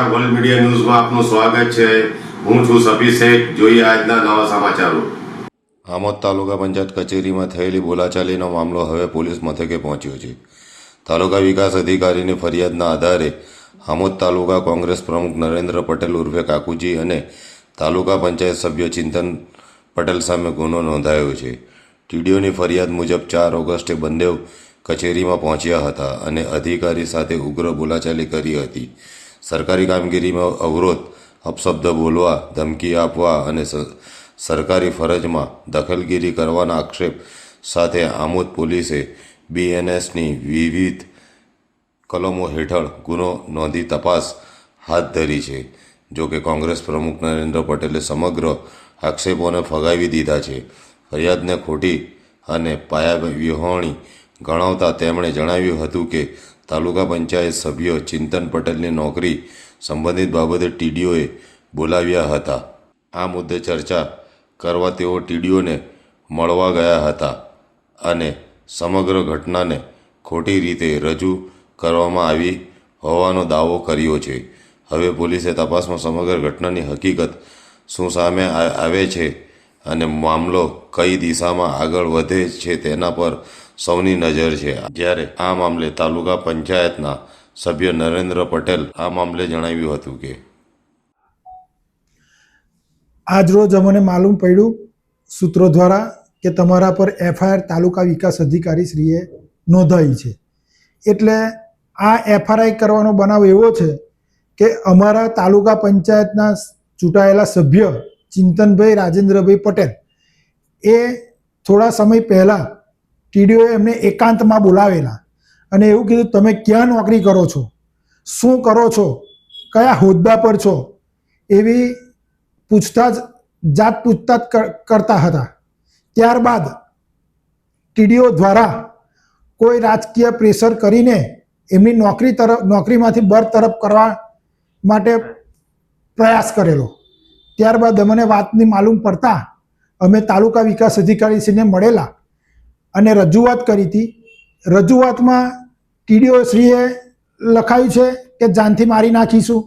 નમસ્કાર, world media ન્યૂઝમાં આપનું સ્વાગત છે। હું છું સફી શેખ। જોઈએ આજના નવા સમાચારો। આમોદ તાલુકા પંચાયત કચેરીમાં થયેલી બોલાચાલીનો મામલો હવે પોલીસ મથકે પહોંચ્યો છે। તાલુકા વિકાસ અધિકારીની ફરિયાદના આધારે આમોદ તાલુકા કોંગ્રેસ પ્રમુખ નરેન્દ્ર પટેલ ઉર્ફે કાકુજી અને તાલુકા પંચાયત સભ્ય ચિંતન પટેલ સામે ગુનો નોંધાયો છે। ટીડીઓની ફરિયાદ મુજબ 4 ઓગસ્ટે બંને કચેરીમાં પહોંચ્યા હતા અને અધિકારી સાથે ઉગ્ર બોલાચાલી કરી હતી। સરકારી કામગીરીમાં અવરોધ, અપશબ્દ બોલવા, ધમકી આપવા અને સરકારી ફરજમાં દખલગીરી કરવાના આક્ષેપ સાથે આમોદ પોલીસે બીએનએસની વિવિધ કલમો હેઠળ ગુનો નોંધી તપાસ હાથ ધરી છે। જોકે કોંગ્રેસ પ્રમુખ નરેન્દ્ર પટેલે સમગ્ર આક્ષેપોને ફગાવી દીધા છે। ફરિયાદને ખોટી અને પાયાવિહોણી ગણાવતા તેમણે જણાવ્યું હતું કે તાલુકા પંચાયત સભ્ય ચિંતન પટેલની નોકરી સંબંધિત બાબતે ટીડીઓએ બોલાવ્યા હતા। આ મુદ્દે ચર્ચા કરવા તેઓ ટીડીઓને મળવા ગયા હતા અને સમગ્ર ઘટનાને ખોટી રીતે રજૂ કરવામાં આવી હોવાનો દાવો કર્યો છે। હવે પોલીસે તપાસમાં સમગ્ર ઘટનાની હકીકત શું સામે આવે છે અને મામલો કઈ દિશામાં આગળ વધે છે તેના પર સૌની નજર છે। જ્યારે આ મામલે તાલુકા પંચાયતના સભ્ય નરેન્દ્ર પટેલ આ મામલે જણાવ્યું હતું કે આજરોજ અમને માલુમ પડ્યું સૂત્રો દ્વારા કે તમારા પર એફઆઈઆર તાલુકા વિકાસ અધિકારી શ્રીએ નોંધાઈ છે। એટલે આ એફઆઈઆર કરવાનો બનાવ એવો છે કે અમારા તાલુકા પંચાયતના ચૂંટાયેલા સભ્ય ચિંતનભાઈ રાજેન્દ્રભાઈ પટેલ એ થોડા સમય પહેલાં ટીડીઓએ એમને એકાંતમાં બોલાવેલા અને એવું કીધું, તમે ક્યાં નોકરી કરો છો, શું કરો છો, કયા હોદ્દા પર છો, એવી જાત પૂછતાછ કરતા હતા। ત્યારબાદ ટીડીઓ દ્વારા કોઈ રાજકીય પ્રેશર કરીને એમની નોકરીમાંથી બરતરફ કરવા માટે પ્રયાસ કરેલો। ત્યારબાદ અમને વાતની માલુમ પડતા અમે તાલુકા વિકાસ અધિકારીશ્રીને મળેલા અને રજૂઆત કરી હતી। રજૂઆતમાં ટીડીઓ શ્રીએ લખાયું છે કે જાનથી મારી નાખીશું,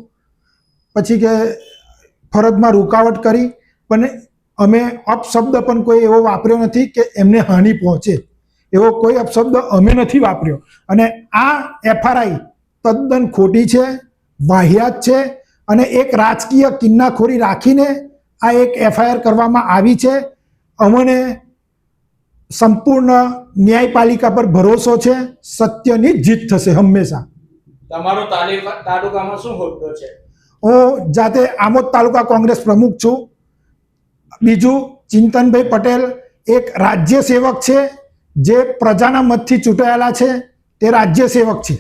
પછી કે ફરજમાં રૂકાવટ કરી, પણ અમે અપશબ્દ પણ કોઈ એવો વાપર્યો નથી કે એમને હાનિ પહોંચે, એવો કોઈ અપશબ્દ અમે નથી વાપર્યો। અને આ એફઆરઆઈ તદ્દન ખોટી છે, વાહિયાત છે અને એક રાજકીય કિન્નાખોરી રાખીને આ એક એફઆઈઆર કરવામાં આવી છે। અમને સંપૂર્ણ ન્યાયપાલિકા પર ભરોસો છે, સત્યની જીત થશે હંમેશા। તમારો તાલુકામાં શું હોદ્દો છે? હું જાતે આમોદ તાલુકા કોંગ્રેસ પ્રમુખ છું। બીજું ચિંતનભાઈ પટેલ એક રાજ્ય સેવક છે, જે પ્રજાના મતથી ચૂંટાયેલા છે, તે રાજ્ય સેવક છે।